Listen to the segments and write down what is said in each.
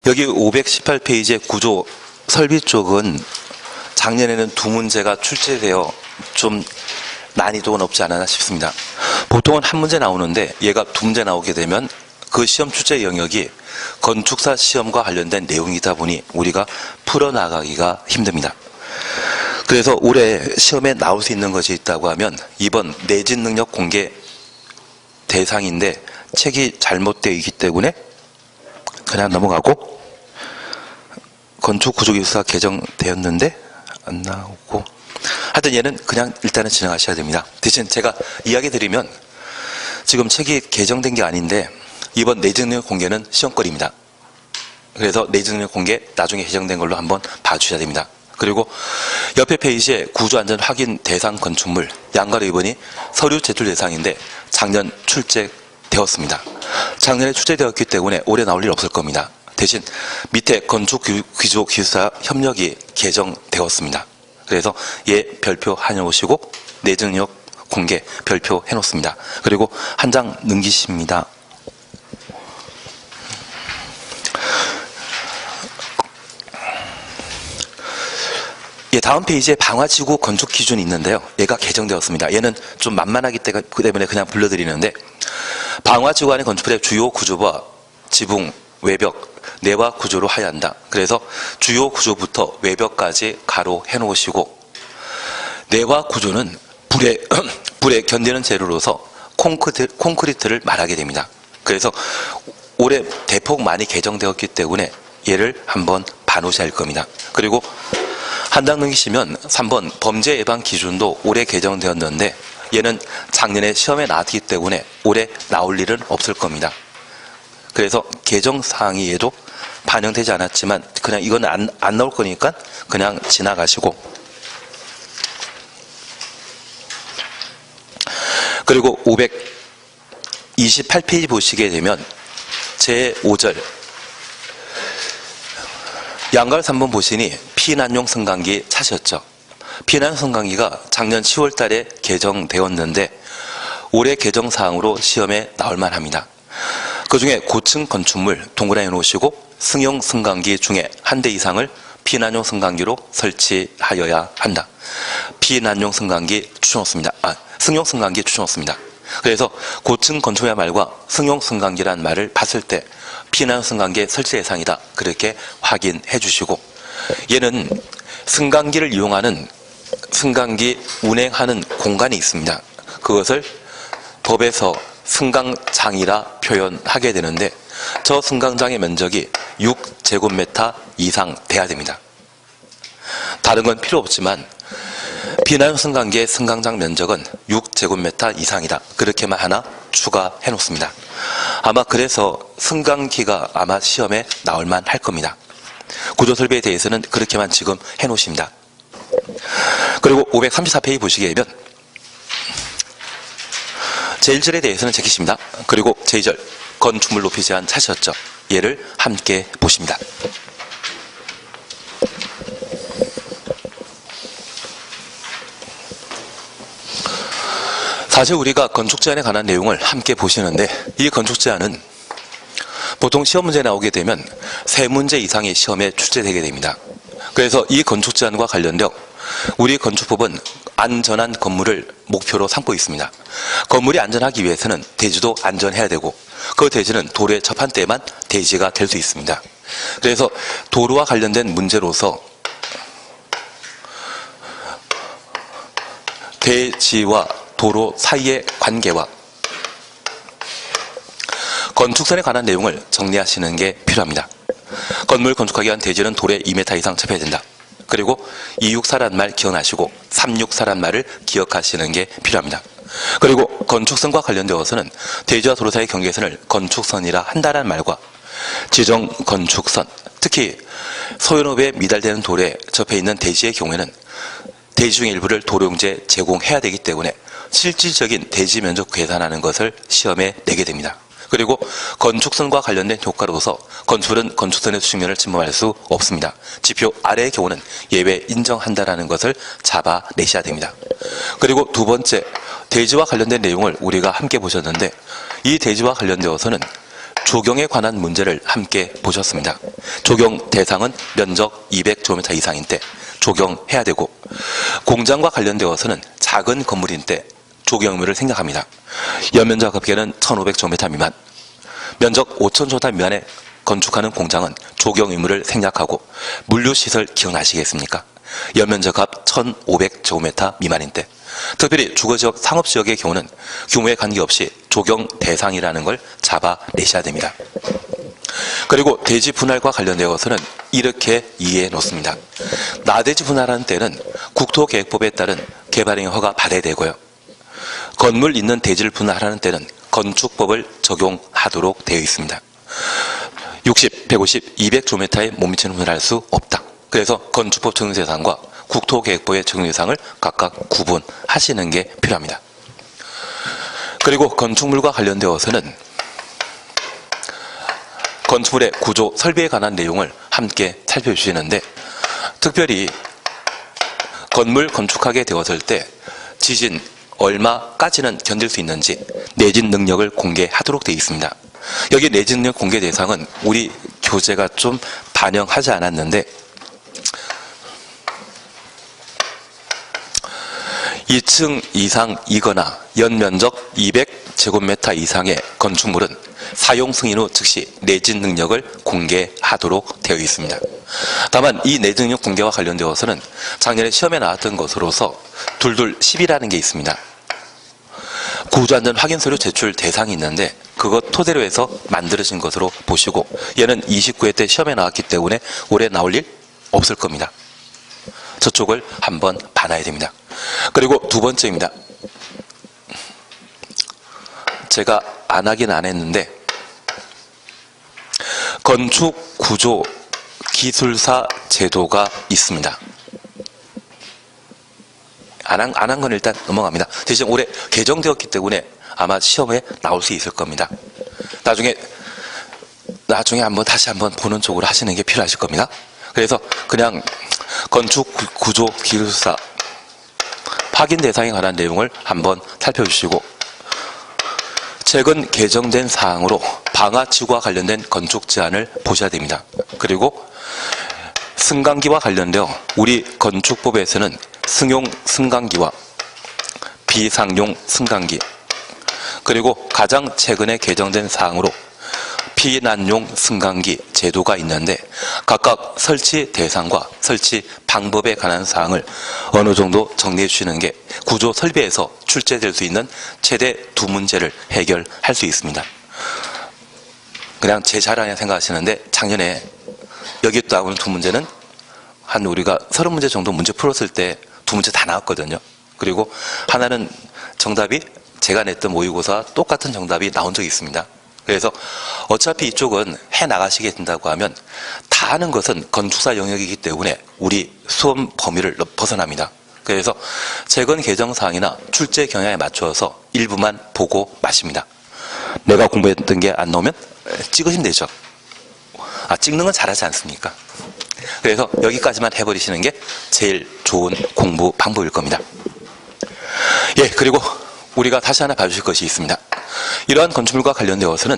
여기 518페이지의 구조 설비 쪽은 작년에는 두 문제가 출제되어 좀 난이도가 높지 않았나 싶습니다. 보통은 한 문제 나오는데 얘가 두 문제 나오게 되면 그 시험 출제 영역이 건축사 시험과 관련된 내용이다 보니 우리가 풀어나가기가 힘듭니다. 그래서 올해 시험에 나올 수 있는 것이 있다고 하면 이번 내진 능력 공개 대상인데 책이 잘못되어 있기 때문에 그냥 넘어가고, 건축 구조기술사 개정되었는데 안 나오고, 하여튼 얘는 그냥 일단은 진행하셔야 됩니다. 대신 제가 이야기 드리면 지금 책이 개정된 게 아닌데 이번 내진 능력 공개는 시험거리입니다. 그래서 내진 능력 공개 나중에 개정된 걸로 한번 봐주셔야 됩니다. 그리고 옆에 페이지에 구조안전 확인 대상 건축물 양가로 2번이 서류 제출 대상인데 작년 출제되었습니다. 작년에 출제되었기 때문에 올해 나올 일 없을 겁니다. 대신 밑에 건축구조기술사 협력이 개정되었습니다. 그래서 얘 별표 해놓으시고 내진 능력 공개 별표 해놓습니다. 그리고 한 장 넘기십니다. 예, 다음 페이지에 방화지구 건축 기준이 있는데요. 얘가 개정되었습니다. 얘는 좀 만만하기 때문에 그냥 불러드리는데, 방화지구 안의 건축물의 주요 구조와 지붕, 외벽, 내화 구조로 하여야 한다. 그래서 주요 구조부터 외벽까지 가로 해놓으시고, 내화 구조는 불에 견디는 재료로서 콘크리트를 말하게 됩니다. 그래서 올해 대폭 많이 개정되었기 때문에 얘를 한번 봐놓으셔야 할 겁니다. 그리고 한 장 넘기시면 3번 범죄 예방 기준도 올해 개정되었는데 얘는 작년에 시험에 나왔기 때문에 올해 나올 일은 없을 겁니다. 그래서 개정사항이 얘도 반영되지 않았지만 그냥 이건 안 나올 거니까 그냥 지나가시고, 그리고 528페이지 보시게 되면 제5절 양갈 3번 보시니 피난용 승강기 찾으셨죠? 피난용 승강기가 작년 10월 달에 개정되었는데 올해 개정사항으로 시험에 나올 만합니다. 그 중에 고층 건축물 동그라미 놓으시고 승용 승강기 중에 한 대 이상을 피난용 승강기로 설치하여야 한다. 피난용 승강기 추천없습니다. 승용 승강기 추천없습니다. 그래서 고층 건축의 말과 승용 승강기라는 말을 봤을 때 피난용 승강기 설치 예상이다. 그렇게 확인해 주시고, 얘는 승강기를 이용하는 승강기 운행하는 공간이 있습니다. 그것을 법에서 승강장이라 표현하게 되는데 저 승강장의 면적이 6제곱미터 이상 돼야 됩니다. 다른 건 필요 없지만 피난용 승강기의 승강장 면적은 6제곱미터 이상이다. 그렇게만 하나 추가해 놓습니다. 아마 그래서 승강기가 아마 시험에 나올만 할 겁니다. 구조설비에 대해서는 그렇게만 지금 해 놓으십니다. 그리고 534페이지 보시게 되면 제1절에 대해서는 제끼십니다. 그리고 제2절 건축물 높이 제한 찾으셨죠? 얘를 함께 보십니다. 사실 우리가 건축제한에 관한 내용을 함께 보시는데 이 건축제한은 보통 시험 문제 나오게 되면 3문제 이상의 시험에 출제되게 됩니다. 그래서 이 건축제한과 관련되어 우리 건축법은 안전한 건물을 목표로 삼고 있습니다. 건물이 안전하기 위해서는 대지도 안전해야 되고 그 대지는 도로에 접한 때만 대지가 될 수 있습니다. 그래서 도로와 관련된 문제로서 대지와 도로 사이의 관계와 건축선에 관한 내용을 정리하시는 게 필요합니다. 건물 건축하기 위한 대지는 도로에 2m 이상 접해야 된다. 그리고 264란 말 기억나시고 364란 말을 기억하시는 게 필요합니다. 그리고 건축선과 관련되어서는 대지와 도로 사이의 경계선을 건축선이라 한다는 말과 지정 건축선, 특히 소유업에 미달되는 도로에 접해 있는 대지의 경우에는 대지 중 일부를 도로용지에 제공해야 되기 때문에 실질적인 대지 면적 계산하는 것을 시험에 내게 됩니다. 그리고 건축선과 관련된 효과로서 건축물은 건축선의 수직면을 침범할 수 없습니다. 지표 아래의 경우는 예외 인정한다라는 것을 잡아내셔야 됩니다. 그리고 두 번째, 대지와 관련된 내용을 우리가 함께 보셨는데 이 대지와 관련되어서는 조경에 관한 문제를 함께 보셨습니다. 조경 대상은 면적 200제곱미터 이상인 때 조경해야 되고, 공장과 관련되어서는 작은 건물인 때 조경 의무를 생략합니다. 연면적 합계는 1500제곱미터 미만, 면적 5000제곱미터 미만에 건축하는 공장은 조경 의무를 생략하고, 물류시설 기억나시겠습니까? 연면적 합 1500제곱미터 미만인 때, 특별히 주거지역, 상업지역의 경우는 규모에 관계없이 조경 대상이라는 걸 잡아내셔야 됩니다. 그리고 대지 분할과 관련되어서는 이렇게 이해해 놓습니다. 나대지 분할하는 때는 국토계획법에 따른 개발행위 허가 받아야 되고요. 건물 있는 대지를 분할하는 때는 건축법을 적용하도록 되어 있습니다. 60, 150, 200제곱미터에 못 미치는 분할할 수 없다. 그래서 건축법 적용 대상과 국토계획법의 적용 대상을 각각 구분하시는 게 필요합니다. 그리고 건축물과 관련되어서는 건축물의 구조, 설비에 관한 내용을 함께 살펴주시는데, 특별히 건물 건축하게 되었을 때 지진 얼마까지는 견딜 수 있는지 내진 능력을 공개하도록 되어 있습니다. 여기 내진 능력 공개 대상은 우리 교재가 좀 반영하지 않았는데, 2층 이상이거나 연면적 200제곱미터 이상의 건축물은 사용 승인 후 즉시 내진 능력을 공개하도록 되어 있습니다. 다만 이 내진 능력 공개와 관련되어서는 작년에 시험에 나왔던 것으로서 2210이라는 게 있습니다. 구조안전 확인 서류 제출 대상이 있는데, 그것 토대로 해서 만들어진 것으로 보시고, 얘는 29회 때 시험에 나왔기 때문에 올해 나올 일 없을 겁니다. 저쪽을 한번 봐놔야 됩니다. 그리고 두 번째입니다. 제가 안 하긴 안 했는데, 건축 구조 기술사 제도가 있습니다. 안 한 건 일단 넘어갑니다. 대신 올해 개정되었기 때문에 아마 시험에 나올 수 있을 겁니다. 나중에 한번 다시 한번 보는 쪽으로 하시는 게 필요하실 겁니다. 그래서 그냥 건축 구조 기술사 확인 대상에 관한 내용을 한번 살펴주시고, 최근 개정된 사항으로 방화지구와 관련된 건축 제한을 보셔야 됩니다. 그리고 승강기와 관련되어 우리 건축법에서는 승용 승강기와 비상용 승강기, 그리고 가장 최근에 개정된 사항으로 피난용 승강기 제도가 있는데, 각각 설치 대상과 설치 방법에 관한 사항을 어느 정도 정리해 주시는 게 구조 설비에서 출제될 수 있는 최대 두 문제를 해결할 수 있습니다. 그냥 제 자랑이라 생각하시는데, 작년에 여기 나오는 두 문제는 한 우리가 30문제 정도 문제 풀었을 때 두 문제 다 나왔거든요. 그리고 하나는 정답이 제가 냈던 모의고사 똑같은 정답이 나온 적이 있습니다. 그래서 어차피 이쪽은 해 나가시게 된다고 하면 다 하는 것은 건축사 영역이기 때문에 우리 수험 범위를 벗어납니다. 그래서 최근 개정사항이나 출제 경향에 맞춰서 일부만 보고 마십니다. 내가 공부했던 게 안 나오면 찍으시면 되죠. 찍는 건 잘하지 않습니까? 그래서 여기까지만 해버리시는 게 제일 좋은 공부 방법일 겁니다. 예, 그리고 우리가 다시 하나 봐주실 것이 있습니다. 이러한 건축물과 관련되어서는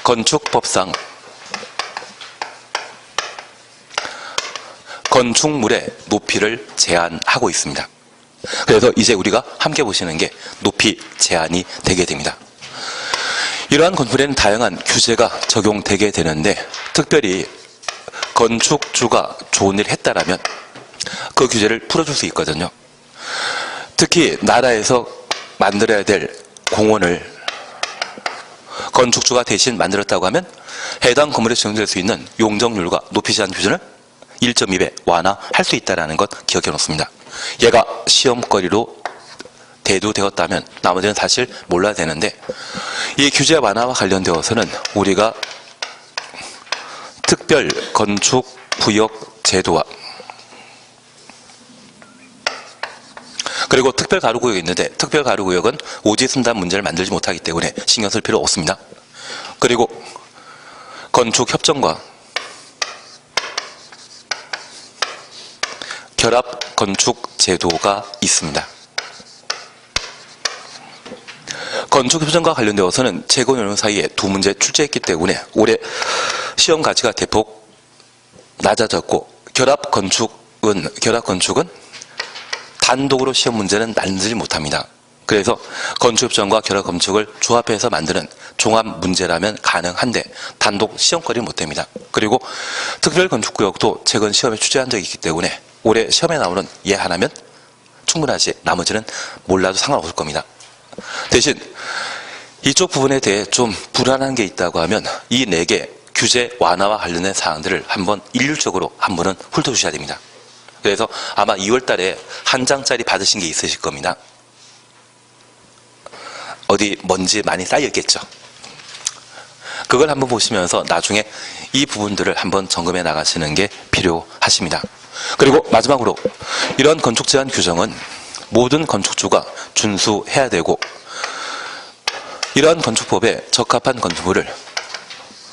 건축법상 건축물의 높이를 제한하고 있습니다. 그래서 이제 우리가 함께 보시는 게 높이 제한이 되게 됩니다. 이러한 건물에는 다양한 규제가 적용되게 되는데, 특별히 건축주가 좋은 일을 했다라면 그 규제를 풀어줄 수 있거든요. 특히 나라에서 만들어야 될 공원을 건축주가 대신 만들었다고 하면 해당 건물에 적용될 수 있는 용적률과 높이 제한 기준을 1.2배 완화할 수 있다는 것 기억해 놓습니다. 얘가 시험거리로 대두되었다면 나머지는 사실 몰라야 되는데, 이 규제 완화와 관련되어서는 우리가 특별 건축 부역 제도와 그리고 특별 가로구역이 있는데, 특별 가로구역은 오지순단 문제를 만들지 못하기 때문에 신경 쓸 필요 없습니다. 그리고 건축협정과 결합 건축 제도가 있습니다. 건축 협정과 관련되어서는 최고 연령 사이에 두 문제 출제했기 때문에 올해 시험 가치가 대폭 낮아졌고 결합 건축은 단독으로 시험 문제는 만들지 못합니다. 그래서 건축협정과 결합건축을 조합해서 만드는 종합 문제라면 가능한데 단독 시험거리는 못됩니다. 그리고 특별 건축구역도 최근 시험에 출제한 적이 있기 때문에 올해 시험에 나오는 얘 하나면 충분하지 나머지는 몰라도 상관없을 겁니다. 대신 이쪽 부분에 대해 좀 불안한 게 있다고 하면 이 4개 규제 완화와 관련된 사항들을 한번 일률적으로 한 번은 훑어주셔야 됩니다. 그래서 아마 2월 달에 한 장짜리 받으신 게 있으실 겁니다. 어디 먼지 많이 쌓였겠죠. 그걸 한번 보시면서 나중에 이 부분들을 한번 점검해 나가시는 게 필요하십니다. 그리고 마지막으로 이런 건축 제한 규정은 모든 건축주가 준수해야 되고 이러한 건축법에 적합한 건축물을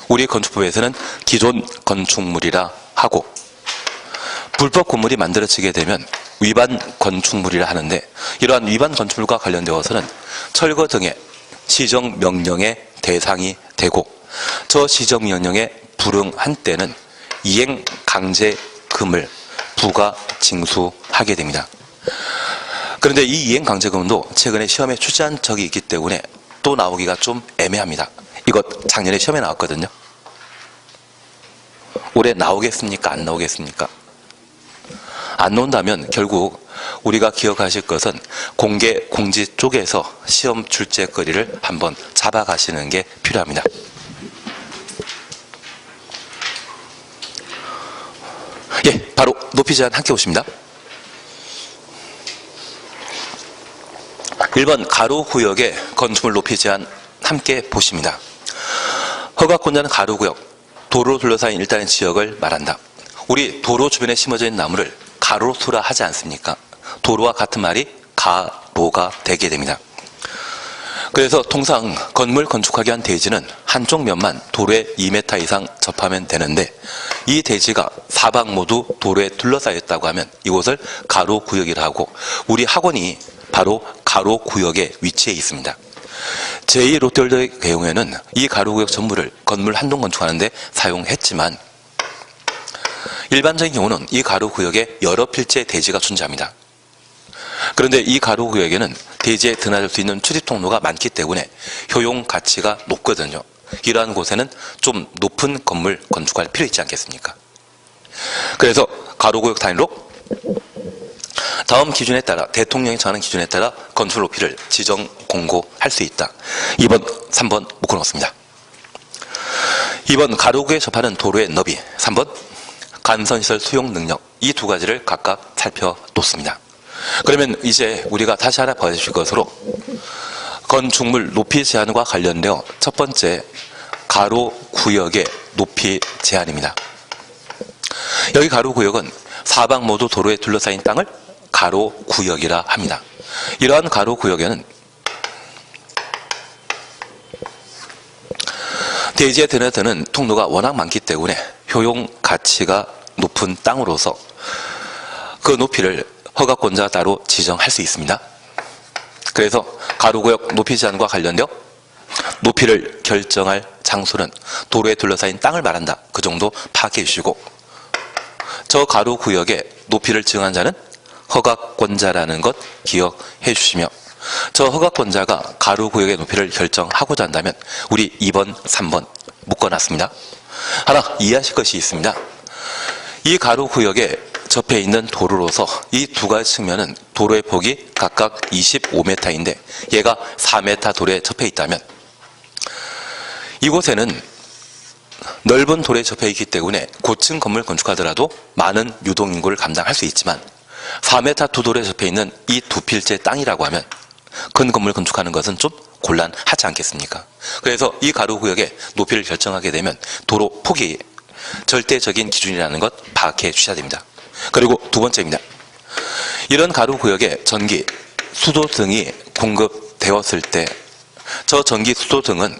우리 건축법에서는 기존 건축물이라 하고 불법 건물이 만들어지게 되면 위반 건축물이라 하는데 이러한 위반 건축물과 관련되어서는 철거 등의 시정명령의 대상이 되고 저 시정명령에 불응한 때는 이행강제금을 부과 징수하게 됩니다. 그런데 이 이행강제금도 최근에 시험에 출제한 적이 있기 때문에 또 나오기가 좀 애매합니다. 이것 작년에 시험에 나왔거든요. 올해 나오겠습니까? 안 나오겠습니까? 안 나온다면 결국 우리가 기억하실 것은 공개 공지 쪽에서 시험 출제거리를 한번 잡아가시는 게 필요합니다. 예, 바로 높이 제한 함께 오십니다. 1번 가로구역의 건축물 높이 제한 함께 보십니다. 허가권자는 가로구역, 도로로 둘러싸인 일단의 지역을 말한다. 우리 도로 주변에 심어져 있는 나무를 가로수라 하지 않습니까? 도로와 같은 말이 가로가 되게 됩니다. 그래서 통상 건물 건축하기 위한 대지는 한쪽 면만 도로에 2m 이상 접하면 되는데 이 대지가 사방 모두 도로에 둘러싸여 있다고 하면 이곳을 가로구역이라 하고 우리 학원이 바로 가로구역에 위치해 있습니다. 제2롯데월드의 경우에는 이 가로구역 전부를 건물 한동 건축하는데 사용했지만 일반적인 경우는 이 가로구역에 여러 필지의 대지가 존재합니다. 그런데 이 가로구역에는 대지에 드나들 수 있는 출입통로가 많기 때문에 효용 가치가 높거든요. 이러한 곳에는 좀 높은 건물 건축할 필요 있지 않겠습니까? 그래서 가로구역 단위로 다음 기준에 따라 대통령이 정하는 기준에 따라 건축 높이를 지정 공고할 수 있다. 2번, 3번 묶어놓습니다. 2번 가로구에 접하는 도로의 너비, 3번 간선시설 수용 능력, 이 두 가지를 각각 살펴놓습니다. 그러면 이제 우리가 다시 하나 봐주실 것으로 건축물 높이 제한과 관련되어 첫 번째 가로구역의 높이 제한입니다. 여기 가로구역은 사방 모두 도로에 둘러싸인 땅을 가로구역이라 합니다. 이러한 가로구역에는 대지에 드나드는 통로가 워낙 많기 때문에 효용 가치가 높은 땅으로서 그 높이를 허가권자가 따로 지정할 수 있습니다. 그래서 가로구역 높이 제한과 관련되어 높이를 결정할 장소는 도로에 둘러싸인 땅을 말한다. 그 정도 파악해 주시고 저 가로구역의 높이를 지정한 자는 허가권자라는 것 기억해 주시며 저 허가권자가 가로구역의 높이를 결정하고자 한다면 우리 2번, 3번 묶어놨습니다. 하나 이해하실 것이 있습니다. 이 가로구역에 접해 있는 도로로서 이 두 가지 측면은 도로의 폭이 각각 25m인데 얘가 4m 도로에 접해 있다면 이곳에는 넓은 도로에 접해 있기 때문에 고층 건물 건축하더라도 많은 유동인구를 감당할 수 있지만 4m 두 도로에 접해 있는 이 두 필지의 땅이라고 하면 큰 건물 건축하는 것은 좀 곤란하지 않겠습니까? 그래서 이 가로구역의 높이를 결정하게 되면 도로 폭이 절대적인 기준이라는 것 파악해 주셔야 됩니다. 그리고 두 번째입니다. 이런 가로구역에 전기, 수도 등이 공급되었을 때 저 전기, 수도 등은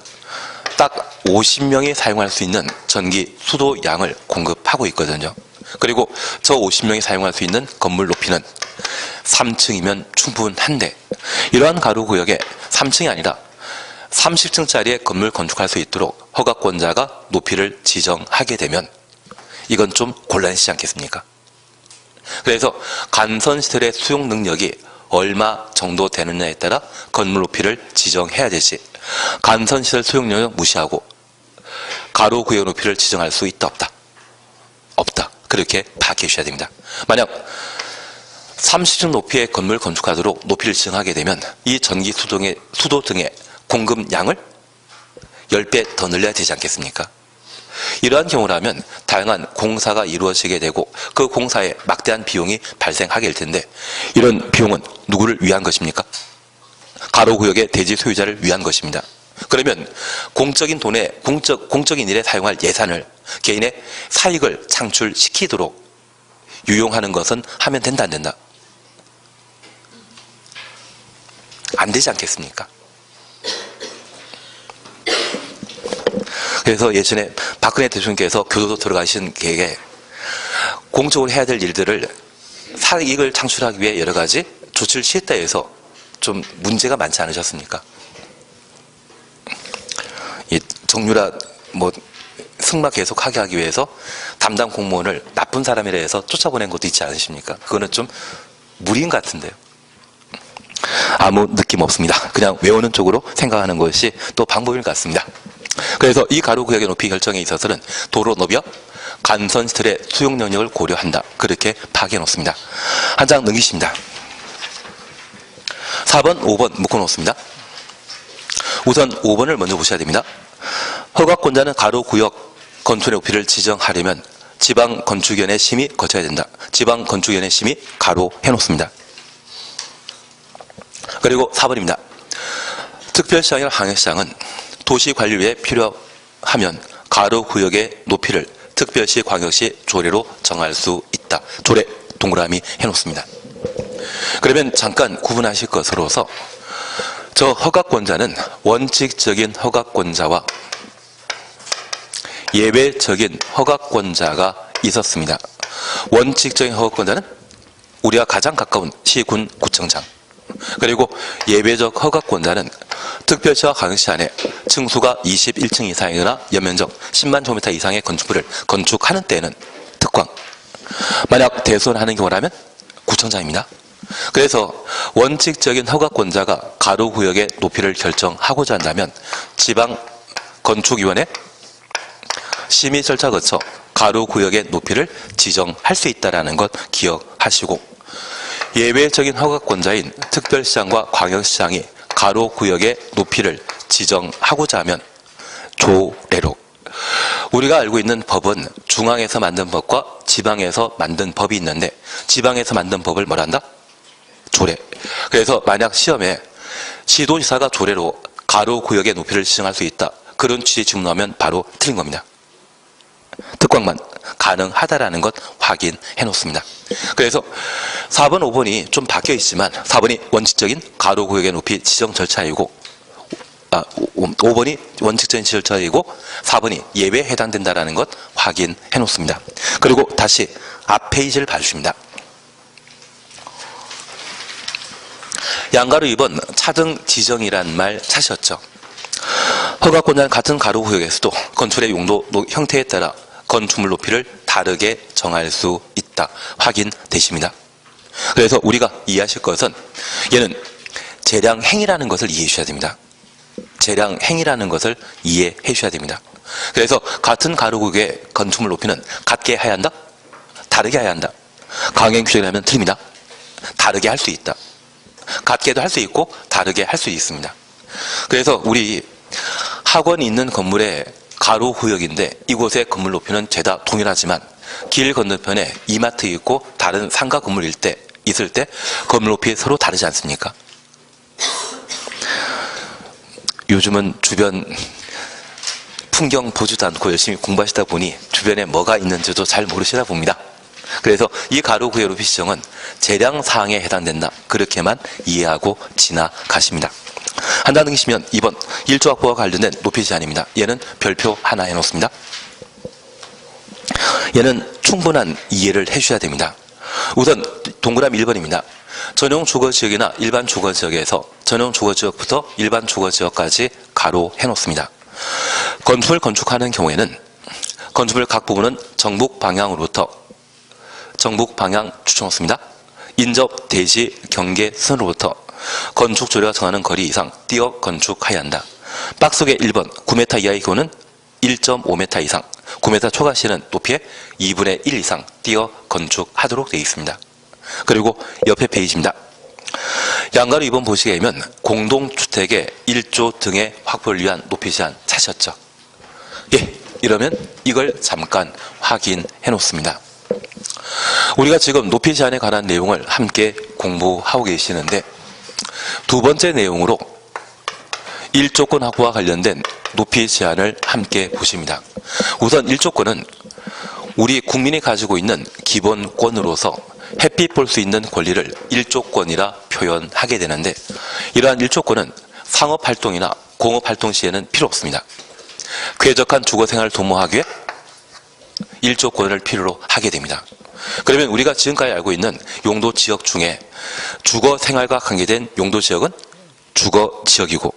딱 50명이 사용할 수 있는 전기, 수도 양을 공급하고 있거든요. 그리고 저 50명이 사용할 수 있는 건물 높이는 3층이면 충분한데 이러한 가로구역에 3층이 아니라 30층짜리의 건물 건축할 수 있도록 허가권자가 높이를 지정하게 되면 이건 좀 곤란하시지 않겠습니까? 그래서 간선시설의 수용 능력이 얼마 정도 되느냐에 따라 건물 높이를 지정해야 되지, 간선시설 수용 능력 무시하고 가로 구역 높이를 지정할 수 있다 없다? 없다. 그렇게 파악해 주셔야 됩니다. 만약 30층 높이의 건물 건축하도록 높이를 지정하게 되면 이 전기 수도 등의 공급량을 10배 더 늘려야 되지 않겠습니까? 이러한 경우라면 다양한 공사가 이루어지게 되고 그 공사에 막대한 비용이 발생하게 될 텐데, 이런 비용은 누구를 위한 것입니까? 가로구역의 대지 소유자를 위한 것입니다. 그러면 공적인 돈에 공적인 일에 사용할 예산을 개인의 사익을 창출시키도록 유용하는 것은 하면 된다 안 된다? 안 되지 않겠습니까? 그래서 예전에 박근혜 대통령께서 교도소 들어가신 계획에 공적으로 해야 될 일들을 사익을 창출하기 위해 여러 가지 조치를 취했다 해서 좀 문제가 많지 않으셨습니까? 이 정유라 승마 계속하게 하기 위해서 담당 공무원을 나쁜 사람이라 해서 쫓아보낸 것도 있지 않으십니까? 그거는 좀 무리인 것 같은데요. 아무 느낌 없습니다. 그냥 외우는 쪽으로 생각하는 것이 또 방법인 것 같습니다. 그래서 이 가로구역의 높이 결정에 있어서는 도로 너비와 간선시설의 수용 능력을 고려한다. 그렇게 파악해 놓습니다. 한 장 넘기십니다. 4번, 5번 묶어 놓습니다. 우선 5번을 먼저 보셔야 됩니다. 허가권자는 가로구역 건축의 높이를 지정하려면 지방건축위원회 심의 거쳐야 된다. 지방건축위원회 심의 가로 해놓습니다. 그리고 4번입니다. 특별시장이나 광역시장은 도시관리위에 필요하면 가로구역의 높이를 특별시, 광역시 조례로 정할 수 있다. 조례 동그라미 해놓습니다. 그러면 잠깐 구분하실 것으로서 저 허가권자는 원칙적인 허가권자와 예외적인 허가권자가 있었습니다. 원칙적인 허가권자는 우리가 가장 가까운 시, 군, 구청장, 그리고 예외적 허가권자는 특별시와 광역시 안에 층수가 21층 이상이거나 연면적 10만 제곱미터 이상의 건축물을 건축하는 때에는 특광, 만약 대손하는 경우라면 구청장입니다. 그래서 원칙적인 허가권자가 가로구역의 높이를 결정하고자 한다면 지방건축위원회 심의 절차 거쳐 가로구역의 높이를 지정할 수 있다는 것 기억하시고, 예외적인 허가권자인 특별시장과 광역시장이 가로구역의 높이를 지정하고자 하면 조례로, 우리가 알고 있는 법은 중앙에서 만든 법과 지방에서 만든 법이 있는데 지방에서 만든 법을 뭐라 한다? 조례. 그래서 만약 시험에 시도지사가 조례로 가로구역의 높이를 지정할 수 있다, 그런 취지 질문하면 바로 틀린 겁니다. 특광만 가능하다라는 것 확인해 놓습니다. 그래서 4번, 5번이 좀 바뀌어 있지만 4번이 원칙적인 가로구역의 높이 지정 절차이고 5번이 원칙적인 절차이고 4번이 예외에 해당된다라는 것 확인해 놓습니다. 그리고 다시 앞 페이지를 봐주십니다. 양가로 2번 차등 지정이란 말 찾으셨죠? 허가권자는 같은 가로구역에서도 건축의 용도 형태에 따라 건축물 높이를 다르게 정할 수 있다. 확인되십니다. 그래서 우리가 이해하실 것은 얘는 재량행위라는 것을 이해해 주셔야 됩니다. 재량행위라는 것을 이해해 주셔야 됩니다. 그래서 같은 가로구역의 건축물 높이는 같게 해야 한다? 다르게 해야 한다. 강행 규정이라면 틀립니다. 다르게 할 수 있다. 같게도 할 수 있고 다르게 할 수 있습니다. 그래서 우리 학원이 있는 건물의 가로구역인데 이곳의 건물 높이는 죄다 동일하지만 길 건너편에 이마트 있고 다른 상가 건물일 때 있을 때 건물 높이 서로 다르지 않습니까? 요즘은 주변 풍경 보지도 않고 열심히 공부하시다 보니 주변에 뭐가 있는지도 잘 모르시다 봅니다. 그래서 이 가로구역 높이 지정은 재량사항에 해당된다. 그렇게만 이해하고 지나가십니다. 한 단 넘기시면 2번 1조학부와 관련된 높이 제한입니다. 얘는 별표 하나 해놓습니다. 얘는 충분한 이해를 해주셔야 됩니다. 우선 동그라미 1번입니다. 전용 주거지역이나 일반 주거지역에서 전용 주거지역부터 일반 주거지역까지 가로 해놓습니다. 건축을 건축하는 경우에는 건축물 각 부분은 정북 방향으로부터 정북 방향 추천했습니다. 인접 대지 경계선으로부터 건축 조례가 정하는 거리 이상 띄어 건축하여야 한다. 박스의 1번 9m 이하의 경우는 1.5m 이상, 9m 초과 시에는 높이의 2분의 1 이상 띄어 건축하도록 되어 있습니다. 그리고 옆에 페이지입니다. 양가로 2번 보시게 되면 공동주택의 1조 등의 확보를 위한 높이 제한 찾으셨죠? 예, 이러면 이걸 잠깐 확인해 놓습니다. 우리가 지금 높이 제한에 관한 내용을 함께 공부하고 계시는데 두 번째 내용으로 1조권 확보와 관련된 높이 제한을 함께 보십니다. 우선 1조권은 우리 국민이 가지고 있는 기본권으로서 햇빛 볼 수 있는 권리를 1조권이라 표현하게 되는데 이러한 1조권은 상업활동이나 공업활동 시에는 필요 없습니다. 쾌적한 주거생활을 도모하기 위해 1조권을 필요로 하게 됩니다. 그러면 우리가 지금까지 알고 있는 용도지역 중에 주거생활과 관계된 용도지역은 주거지역이고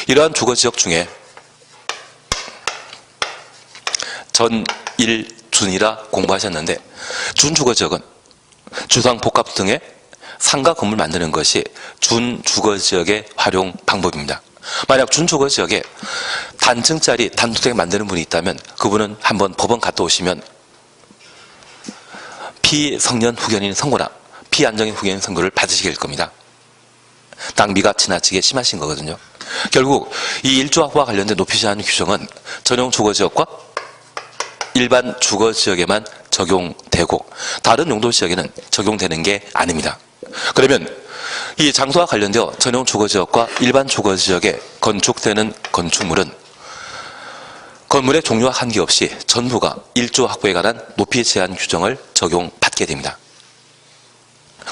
이러한 주거지역 중에 전일준이라 공부하셨는데 준주거지역은 주상복합 등의 상가 건물 만드는 것이 준주거지역의 활용 방법입니다. 만약 준주거지역에 단층짜리 단독주택 만드는 분이 있다면 그분은 한번 법원 갔다 오시면 피성년 후견인 선고나 피안정인 후견인 선고를 받으시게 될 겁니다. 낭비가 지나치게 심하신 거거든요. 결국 이 1조 확보와 관련된 높이 제한 규정은 전용 주거지역과 일반 주거지역에만 적용되고 다른 용도지역에는 적용되는 게 아닙니다. 그러면 이 장소와 관련되어 전용 주거지역과 일반 주거지역에 건축되는 건축물은 건물의 종류와 관계없이 전부가 1조 확보에 관한 높이 제한 규정을 적용받게 됩니다.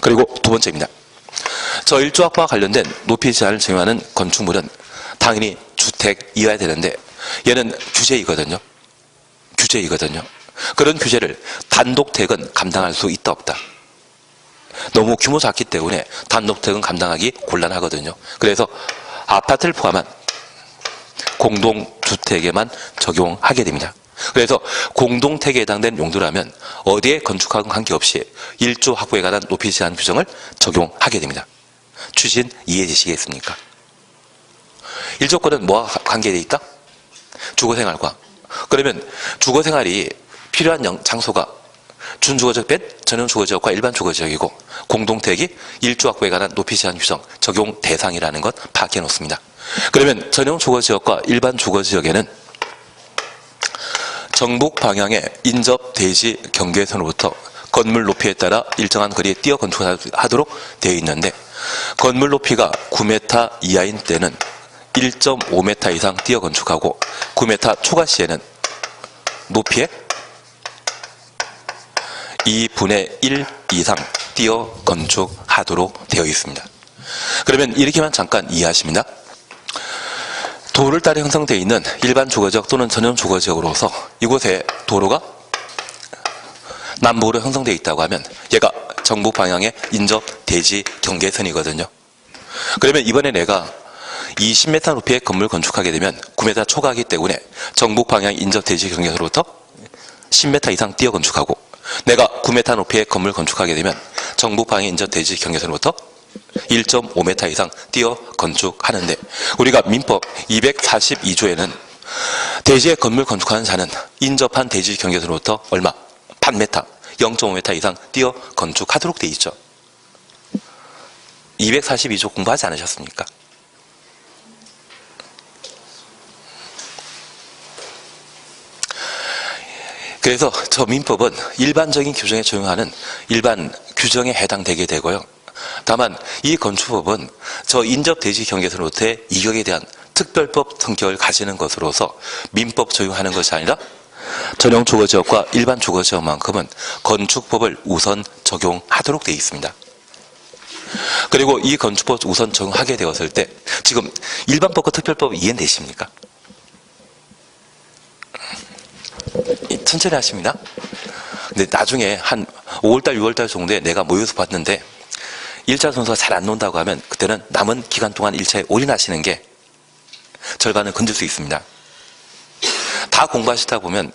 그리고 두 번째입니다. 저 1조 확보와 관련된 높이 제한을 적용하는 건축물은 당연히 주택이어야 되는데 얘는 규제이거든요. 그런 규제를 단독택은 감당할 수 있다 없다. 너무 규모 작기 때문에 단독택은 감당하기 곤란하거든요. 그래서 아파트를 포함한 공동주택에만 적용하게 됩니다. 그래서 공동택에 해당된 용도라면 어디에 건축하건 관계없이 1조 확보에 관한 높이 제한 규정을 적용하게 됩니다. 추신 이해되시겠습니까? 1조권은 뭐와 관계되어 있다? 주거생활과. 그러면 주거생활이 필요한 장소가 준주거지역 뺀 전용주거지역과 일반 주거지역이고 공동택이 1조 확보에 관한 높이 제한 규정 적용 대상이라는 것 파악해 놓습니다. 그러면 전용주거지역과 일반 주거지역에는 정북 방향의 인접 대지 경계선으로부터 건물 높이에 따라 일정한 거리에 띄어 건축하도록 되어 있는데 건물 높이가 9m 이하인 때는 1.5m 이상 띄어 건축하고 9m 초과 시에는 높이의 2분의 1 이상 띄어 건축하도록 되어 있습니다. 그러면 이렇게만 잠깐 이해하십니다. 도를 따라 형성되어 있는 일반 주거지역 또는 전용 주거지역으로서 이곳에 도로가 남북으로 형성되어 있다고 하면 얘가 정북 방향의 인접 대지 경계선이거든요. 그러면 이번에 내가 20m 높이의 건물 건축하게 되면 9m 초과하기 때문에 정북 방향 인접 대지 경계선으로부터 10m 이상 띄어 건축하고 내가 9m 높이의 건물 건축하게 되면 정북 방향 인접 대지 경계선으로부터 1.5m 이상 띄어 건축하는데 우리가 민법 242조에는 대지의 건물 건축하는 자는 인접한 대지 경계선으로부터 얼마? 반메타 0.5m 이상 띄어 건축하도록 되어 있죠. 242조 공부하지 않으셨습니까? 그래서 저 민법은 일반적인 규정에 적용하는 일반 규정에 해당되게 되고요. 다만 이 건축법은 저 인접 대지 경계선으로부터의 이격에 대한 특별법 성격을 가지는 것으로서 민법 적용하는 것이 아니라 전용 주거지역과 일반 주거지역만큼은 건축법을 우선 적용하도록 되어 있습니다. 그리고 이 건축법 우선 적용하게 되었을 때 지금 일반법과 특별법 이해되십니까? 천천히 하십니다. 근데 나중에 한 5월달, 6월달 정도에 내가 모의고사 봤는데 1차 순서가 잘 안 논다고 하면 그때는 남은 기간 동안 1차에 올인하시는 게 절반을 건질 수 있습니다. 다 공부하시다 보면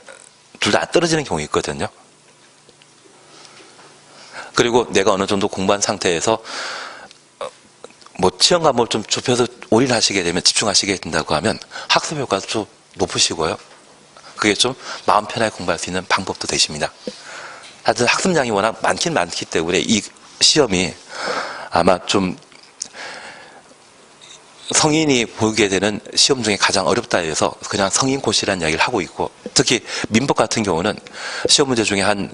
둘 다 떨어지는 경우가 있거든요. 그리고 내가 어느 정도 공부한 상태에서 뭐 시험 과목을 좀 좁혀서 올인하시게 되면 집중하시게 된다고 하면 학습 효과도 좀 높으시고요. 그게 좀 마음 편하게 공부할 수 있는 방법도 되십니다. 하여튼 학습량이 워낙 많긴 많기 때문에 이 시험이 아마 좀 성인이 보게 되는 시험 중에 가장 어렵다 해서 그냥 성인고시라는 이야기를 하고 있고, 특히 민법 같은 경우는 시험 문제 중에 한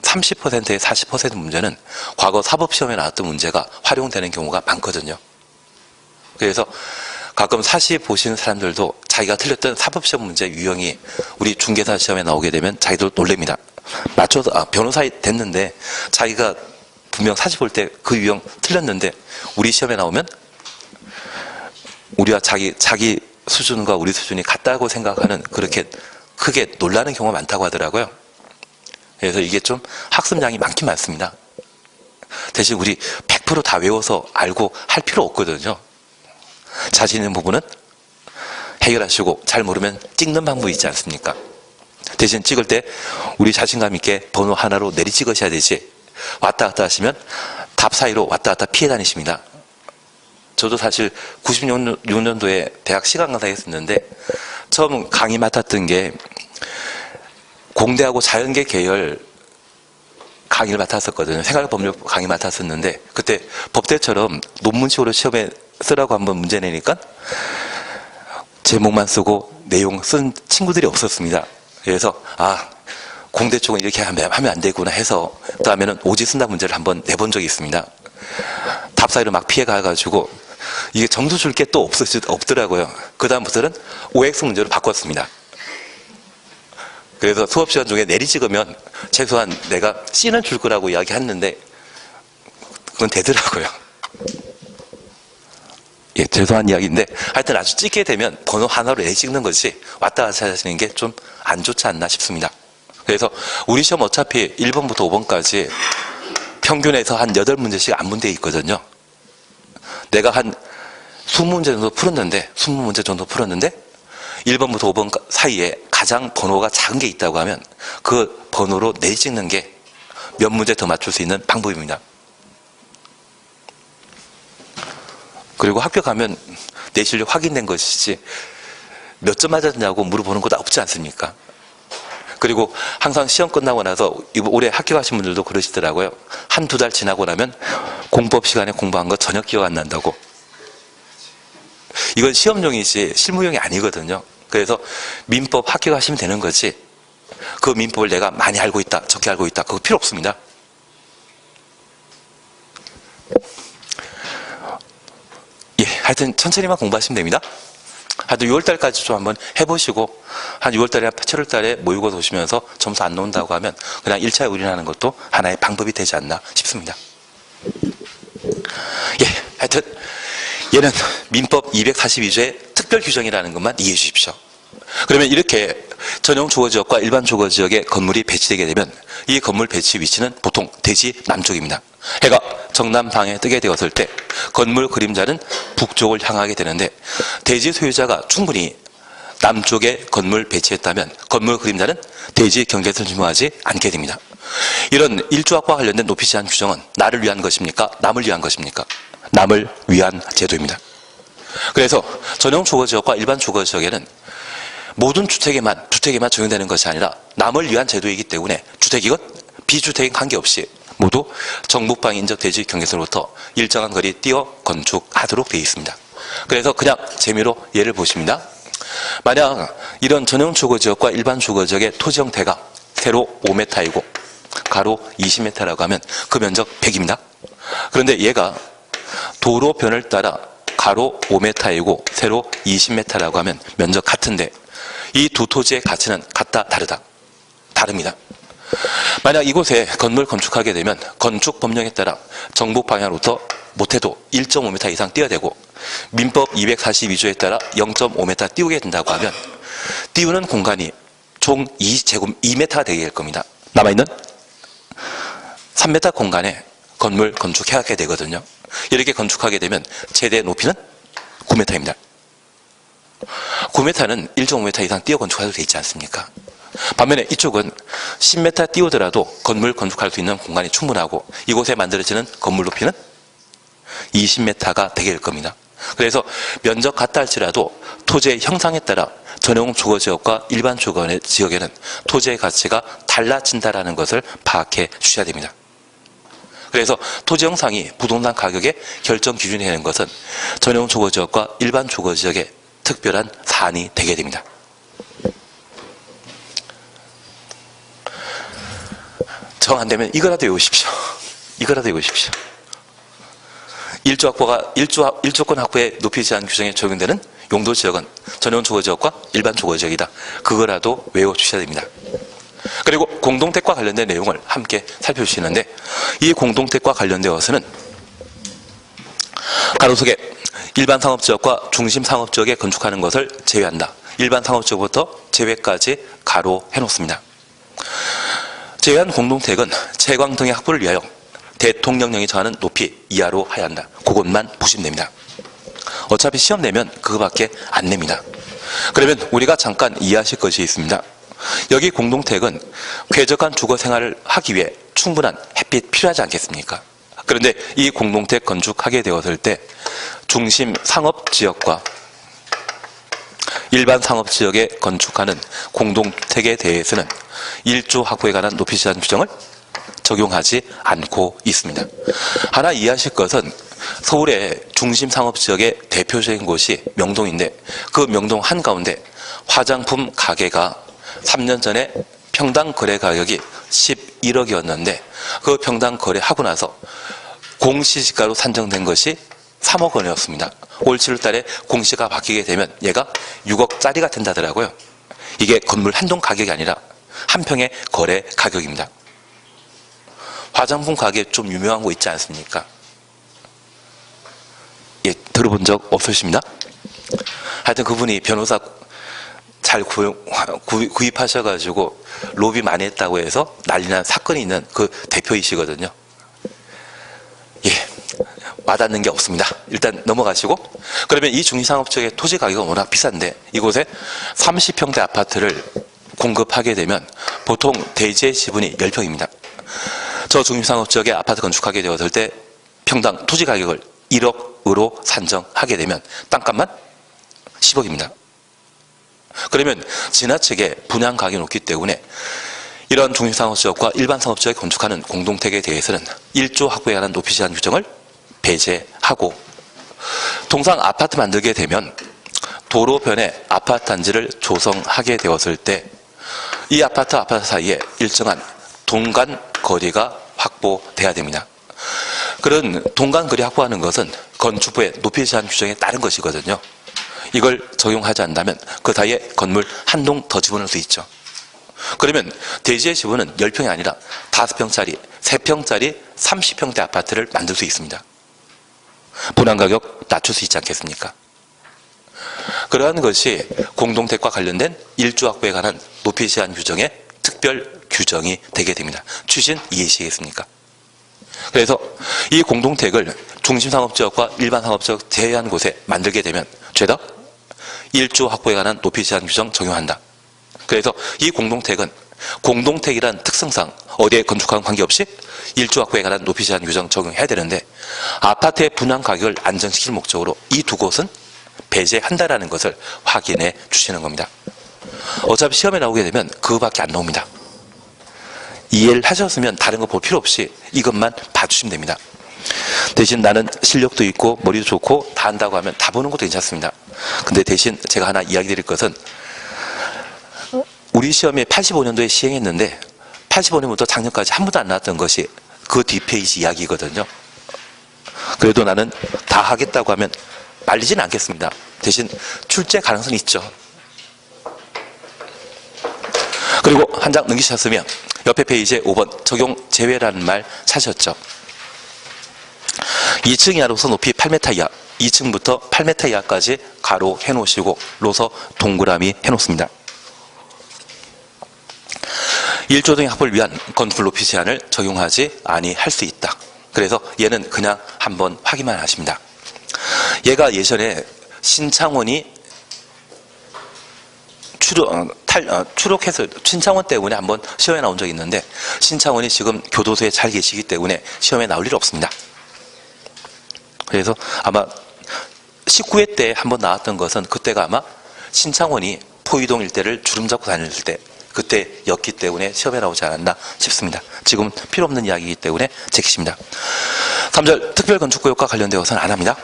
30%에 40% 문제는 과거 사법시험에 나왔던 문제가 활용되는 경우가 많거든요. 그래서 가끔 사시 보시는 사람들도 자기가 틀렸던 사법시험 문제 유형이 우리 중개사 시험에 나오게 되면 자기도 놀랍니다. 맞춰서 변호사 됐는데 자기가 분명 사시 볼 때 그 유형 틀렸는데 우리 시험에 나오면 우리와 자기 수준과 우리 수준이 같다고 생각하는, 그렇게 크게 놀라는 경우가 많다고 하더라고요. 그래서 이게 좀 학습량이 많긴 많습니다. 대신 우리 100% 다 외워서 알고 할 필요 없거든요. 자신 있는 부분은 해결하시고 잘 모르면 찍는 방법이 있지 않습니까? 대신 찍을 때 우리 자신감 있게 번호 하나로 내리 찍으셔야 되지, 왔다 갔다 하시면 답 사이로 왔다 갔다 피해 다니십니다. 저도 사실 96년도에 대학 시간 강사 했었는데 처음 강의 맡았던 게 공대하고 자연계 계열 강의를 맡았었거든요. 생활법률 강의 맡았었는데 그때 법대처럼 논문식으로 시험에 쓰라고 한번 문제 내니까 제목만 쓰고 내용 쓴 친구들이 없었습니다. 그래서 공대 쪽은 이렇게 하면 안 되구나 해서 다음에는 오지 쓴다 문제를 한번 내본 적이 있습니다. 답 사이로 막 피해가가지고 이게 점수 줄 게 또 없더라고요. 그 다음부터는 OX 문제로 바꿨습니다. 그래서 수업 시간 중에 내리 찍으면 최소한 내가 C는 줄 거라고 이야기했는데 그건 되더라고요. 예, 죄송한 이야기인데 하여튼 아주 찍게 되면 번호 하나로 내리 찍는 것이 왔다 갔다 하시는 게 좀 안 좋지 않나 싶습니다. 그래서 우리 시험 어차피 1번부터 5번까지 평균에서 한 8문제씩 안분되어 있거든요. 내가 한 20문제 정도 풀었는데 20문제 정도 풀었는데 1번부터 5번 사이에 가장 번호가 작은 게 있다고 하면 그 번호로 내리 찍는 게 몇 문제 더 맞출 수 있는 방법입니다. 그리고 학교 가면 내 실력 확인된 것이지 몇 점 맞았냐고 물어보는 것도 없지 않습니까? 그리고 항상 시험 끝나고 나서 올해 학교 가신 분들도 그러시더라고요. 한두 달 지나고 나면 공법 시간에 공부한 거 전혀 기억 안 난다고. 이건 시험용이지 실무용이 아니거든요. 그래서 민법 학교 가시면 되는 거지 그 민법을 내가 많이 알고 있다, 적게 알고 있다, 그거 필요 없습니다. 예, 하여튼 천천히만 공부하시면 됩니다. 하여튼 6월달까지 좀 한번 해보시고 한 6월달이나 7월달에 모의고사 오시면서 점수 안 나온다고 하면 그냥 1차에 올인하는 것도 하나의 방법이 되지 않나 싶습니다. 예, 하여튼 얘는 민법 242조의 특별 규정이라는 것만 이해해 주십시오. 그러면 이렇게 전용 주거지역과 일반 주거지역에 건물이 배치되게 되면 이 건물 배치 위치는 보통 대지 남쪽입니다. 해가 정남방에 뜨게 되었을 때 건물 그림자는 북쪽을 향하게 되는데 대지 소유자가 충분히 남쪽에 건물 배치했다면 건물 그림자는 대지 경계선을 지나지 않게 됩니다. 이런 일조학과 관련된 높이 제한 규정은 나를 위한 것입니까? 남을 위한 것입니까? 남을 위한 제도입니다. 그래서 전용 주거지역과 일반 주거지역에는 모든 주택에만 적용되는 것이 아니라 남을 위한 제도이기 때문에 주택이건 비주택인 관계없이 모두 정북방 인접 대지 경계선으로부터 일정한 거리 띄어 건축하도록 되어 있습니다. 그래서 그냥 재미로 예를 보십니다. 만약 이런 전용 주거지역과 일반 주거지역의 토지 형태가 세로 5m이고 가로 20m라고 하면 그 면적 100입니다. 그런데 얘가 도로변을 따라 가로 5m이고 세로 20m라고 하면 면적 같은데 이 두 토지의 가치는 같다, 다릅니다. 만약 이곳에 건물 건축하게 되면 건축 법령에 따라 정북 방향으로부터 못해도 1.5m 이상 띄어야 되고 민법 242조에 따라 0.5m 띄우게 된다고 하면 띄우는 공간이 총 2m 되게 될 겁니다. 남아있는 3m 공간에 건물 건축하게 되거든요. 이렇게 건축하게 되면 최대 높이는 9m입니다. 9m는 1.5m 이상 띄어 건축해도 되어 있지 않습니까? 반면에 이쪽은 10m 띄우더라도 건물 건축할 수 있는 공간이 충분하고 이곳에 만들어지는 건물 높이는 20m가 되게 될 겁니다. 그래서 면적 같다 할지라도 토지의 형상에 따라 전용 주거지역과 일반 주거지역에는 토지의 가치가 달라진다는 것을 파악해 주셔야 됩니다. 그래서 토지 형상이 부동산 가격의 결정 기준이 되는 것은 전용 주거지역과 일반 주거지역의 특별한 사안이 되게 됩니다. 정 안 되면 이거라도 외우십시오. 이거라도 외우십시오. 1조권 확보의 높이 제한 규정에 적용되는 용도 지역은 전용 주거지역과 일반 주거지역이다. 그거라도 외워주셔야 됩니다. 그리고 공동택과 관련된 내용을 함께 살펴주시는데 이 공동택과 관련되어서는 가로 속에 일반 상업지역과 중심 상업지역에 건축하는 것을 제외한다. 일반 상업지역부터 제외까지 가로 해놓습니다. 제외한 공동택은 채광 등의 확보를 위하여 대통령령이 정하는 높이 이하로 하야 한다. 그것만 보시면 됩니다. 어차피 시험 내면 그거밖에 안 냅니다. 그러면 우리가 잠깐 이해하실 것이 있습니다. 여기 공동택은 쾌적한 주거 생활을 하기 위해 충분한 햇빛 필요하지 않겠습니까? 그런데 이 공동택 건축하게 되었을 때 중심 상업지역과 일반 상업지역에 건축하는 공동택에 대해서는 1조 확보에 관한 높이 제한 규정을 적용하지 않고 있습니다. 하나 이해하실 것은 서울의 중심 상업지역의 대표적인 곳이 명동인데 그 명동 한가운데 화장품 가게가 3년 전에 평당 거래 가격이 11억이었는데 그 평당 거래하고 나서 공시지가로 산정된 것이 3억 원이었습니다. 올 7월 달에 공시가 바뀌게 되면 얘가 6억짜리가 된다더라고요. 이게 건물 한 동 가격이 아니라 한 평의 거래 가격입니다. 화장품 가게 좀 유명한 거 있지 않습니까? 예, 들어본 적 없으십니다? 하여튼 그분이 변호사 잘 구입하셔가지고 로비 많이 했다고 해서 난리난 사건이 있는 그 대표이시거든요. 예, 와닿는 게 없습니다. 일단 넘어가시고 그러면 이 중심상업지역의 토지 가격은 워낙 비싼데 이곳에 30평대 아파트를 공급하게 되면 보통 대지의 지분이 10평입니다. 저 중심상업지역에 아파트 건축하게 되었을 때 평당 토지 가격을 1억으로 산정하게 되면 땅값만 10억입니다. 그러면 지나치게 분양 가격이 높기 때문에 이런 중심상업지역과 일반 상업지역에 건축하는 공동택에 대해서는 1조 확보에 관한 높이 제한 규정을 배제하고 통상 아파트 만들게 되면 도로변에 아파트 단지를 조성하게 되었을 때 이 아파트 사이에 일정한 동간 거리가 확보돼야 됩니다. 그런 동간 거리 확보하는 것은 건축부의 높이 제한 규정에 따른 것이거든요. 이걸 적용하지 않는다면 그 사이에 건물 한 동 더 집어넣을 수 있죠. 그러면 대지의 지분은 10평이 아니라 5평짜리, 3평짜리 30평대 아파트를 만들 수 있습니다. 분양가격 낮출 수 있지 않겠습니까? 그러한 것이 공동택과 관련된 1조 확보에 관한 높이 제한 규정의 특별 규정이 되게 됩니다. 추진 이해하시겠습니까? 그래서 이 공동택을 중심상업지역과 일반상업지역 제외한 곳에 만들게 되면 죄다 1조 확보에 관한 높이 제한 규정 적용한다. 그래서 이 공동택은 공동택이란 특성상 어디에 건축하는 관계없이 1조 확보에 관한 높이 제한 규정 적용해야 되는데 아파트의 분양 가격을 안정시킬 목적으로 이 두 곳은 배제한다라는 것을 확인해 주시는 겁니다. 어차피 시험에 나오게 되면 그거밖에 안 나옵니다. 이해를 하셨으면 다른 거 볼 필요 없이 이것만 봐주시면 됩니다. 대신 나는 실력도 있고 머리도 좋고 다 한다고 하면 다 보는 것도 괜찮습니다. 근데 대신 제가 하나 이야기 드릴 것은 우리 시험에 85년도에 시행했는데 85년부터 작년까지 한 번도 안 나왔던 것이 그 뒷페이지 이야기거든요. 그래도 나는 다 하겠다고 하면 말리진 않겠습니다. 대신 출제 가능성이 있죠. 그리고 한 장 넘기셨으면 옆에 페이지에 5번 적용 제외라는 말 찾으셨죠. 2층 이하로서 높이 8m 이하, 2층부터 8m 이하까지 가로 해놓으시고 로서 동그라미 해놓습니다. 1조 등의 확보를 위한 건물 높이 제한을 적용하지 아니할 수 있다. 그래서 얘는 그냥 한번 확인만 하십니다. 얘가 예전에 신창원이 추록해서 신창원 때문에 한번 시험에 나온 적이 있는데 신창원이 지금 교도소에 잘 계시기 때문에 시험에 나올 일 없습니다. 그래서 아마 19회 때 한번 나왔던 것은 그때가 아마 신창원이 포이동 일대를 주름 잡고 다녔을 때 그때였기 때문에 시험에 나오지 않았나 싶습니다. 지금 필요 없는 이야기이기 때문에 제키십니다. 3절 특별건축구역과 관련되어서는 안 합니다.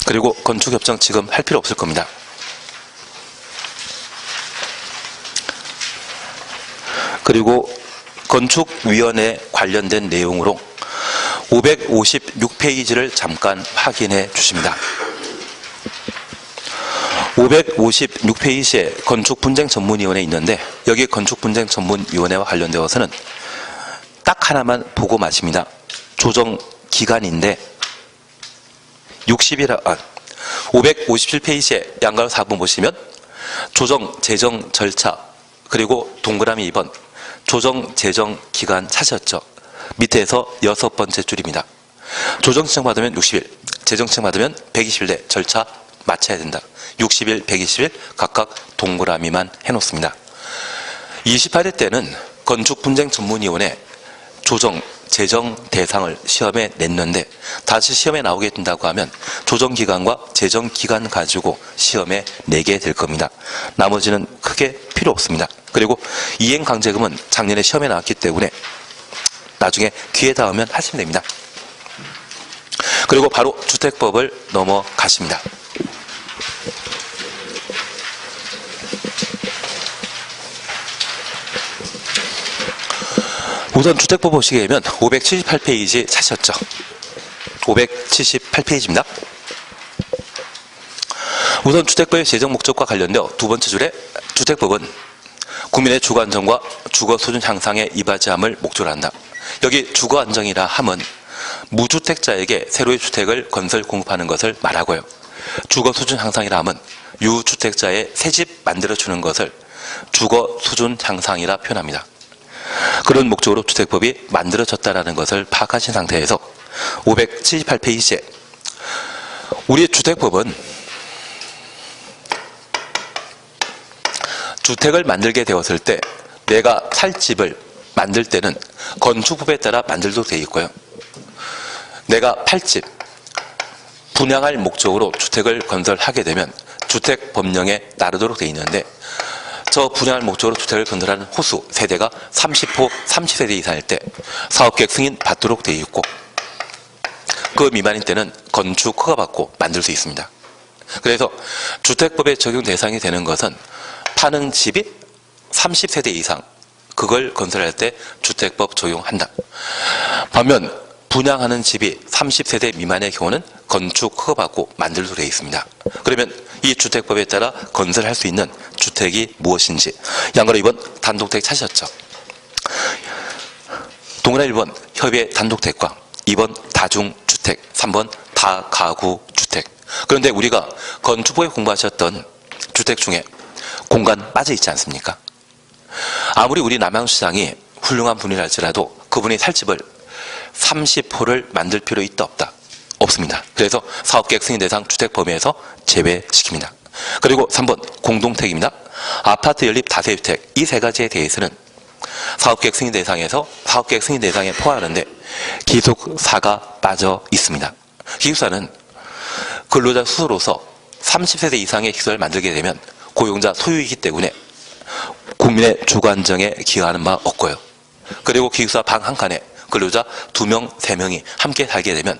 그리고 건축협정 지금 할 필요 없을 겁니다. 그리고 건축위원회 관련된 내용으로 556페이지를 잠깐 확인해 주십니다. 556페이지에 건축분쟁전문위원회 있는데 여기 건축분쟁전문위원회와 관련되어서는 딱 하나만 보고 마십니다. 조정기간인데 557페이지에 양가로 4번 보시면 조정 재정 절차 그리고 동그라미 2번 조정 재정 기간 찾으셨죠. 밑에서 6번째 줄입니다. 조정 신청 받으면 60일, 재정 신청 받으면 120일 내 절차 마쳐야 된다. 60일, 120일 각각 동그라미만 해놓습니다. 28회 때는 건축분쟁전문위원회 조정 재정 대상을 시험에 냈는데 다시 시험에 나오게 된다고 하면 조정기간과 재정기간 가지고 시험에 내게 될 겁니다. 나머지는 크게 필요 없습니다. 그리고 이행강제금은 작년에 시험에 나왔기 때문에 나중에 기회 닿으면 하시면 됩니다. 그리고 바로 주택법을 넘어가십니다. 우선 주택법 보시게 되면 578페이지 찾으셨죠? 578페이지입니다. 우선 주택법의 제정 목적과 관련되어 두 번째 줄에 주택법은 국민의 주거 안정과 주거 수준 향상에 이바지함을 목적으로 한다. 여기 주거 안정이라 함은 무주택자에게 새로이 주택을 건설 공급하는 것을 말하고요. 주거 수준 향상이라 함은 유주택자의 새집 만들어주는 것을 주거 수준 향상이라 표현합니다. 그런 목적으로 주택법이 만들어졌다는 것을 파악하신 상태에서 578페이지에 우리 주택법은 주택을 만들게 되었을 때 내가 살 집을 만들 때는 건축법에 따라 만들도록 되어 있고요. 내가 팔 집, 분양할 목적으로 주택을 건설하게 되면 주택법령에 따르도록 되어 있는데 저 분양할 목적으로 주택을 건설하는 호수, 세대가 30호, 30세대 이상일 때 사업계획 승인 받도록 되어 있고 그 미만인 때는 건축 허가받고 만들 수 있습니다. 그래서 주택법에 적용 대상이 되는 것은 파는 집이 30세대 이상 그걸 건설할 때 주택법 적용한다. 반면 분양하는 집이 30세대 미만의 경우는 건축 허가받고 만들도록 되어 있습니다. 그러면 이 주택법에 따라 건설할 수 있는 주택이 무엇인지 양가로 2번 단독택 찾으셨죠? 동그라미 1번 협의 단독택과 2번 다중주택, 3번 다가구주택. 그런데 우리가 건축법에 공부하셨던 주택 중에 공간 빠져 있지 않습니까? 아무리 우리 남양시장이 훌륭한 분이랄지라도 그분이 살 집을 30호를 만들 필요 있다 없다? 없습니다. 그래서 사업계획 승인 대상 주택 범위에서 제외시킵니다. 그리고 3번 공동택입니다. 아파트 연립 다세주택 이 세 가지에 대해서는 사업계획 승인 대상에서 사업계획 승인 대상에 포함하는데 기숙사가 빠져 있습니다. 기숙사는 근로자 수로서 30세대 이상의 기숙사를 만들게 되면 고용자 소유이기 때문에 국민의 주거 안정에 기여하는 바 없고요. 그리고 기숙사 방 한 칸에 근로자 2명, 3명이 함께 살게 되면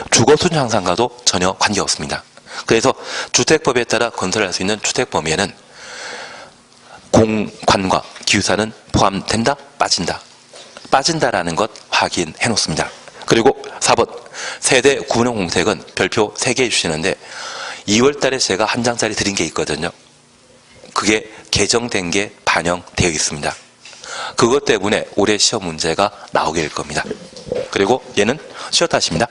주거 수준 향상과도 전혀 관계없습니다. 그래서 주택법에 따라 건설할 수 있는 주택 범위에는 공관과 기숙사는 포함된다? 빠진다? 빠진다라는 것 확인해 놓습니다. 그리고 4번 세대 구분형 공택은 별표 3개 주시는데 2월 달에 제가 한 장짜리 드린 게 있거든요. 그게 개정된 게 반영되어 있습니다. 그것 때문에 올해 시험 문제가 나오게 될 겁니다. 그리고 얘는 쉬었다 하십니다.